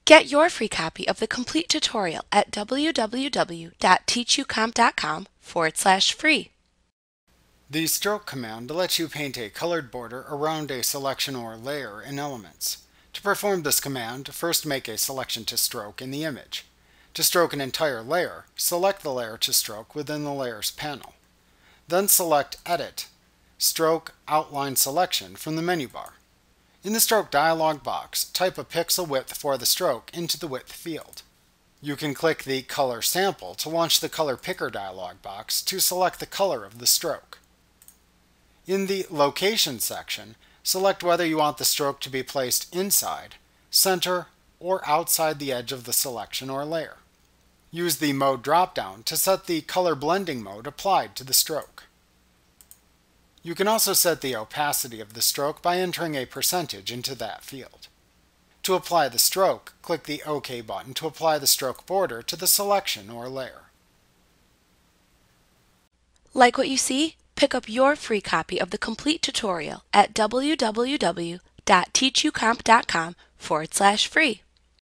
Get your free copy of the complete tutorial at www.teachucomp.com/free. The stroke command lets you paint a colored border around a selection or layer in Elements. To perform this command, first make a selection to stroke in the image. To stroke an entire layer, select the layer to stroke within the Layers panel. Then select Edit, Stroke Outline Selection from the menu bar. In the Stroke dialog box, type a pixel width for the stroke into the Width field. You can click the Color Sample to launch the Color Picker dialog box to select the color of the stroke. In the Location section, select whether you want the stroke to be placed inside, center, or outside the edge of the selection or layer. Use the Mode drop-down to set the color blending mode applied to the stroke. You can also set the opacity of the stroke by entering a percentage into that field. To apply the stroke, click the OK button to apply the stroke border to the selection or layer. Like what you see? Pick up your free copy of the complete tutorial at www.teachucomp.com/free.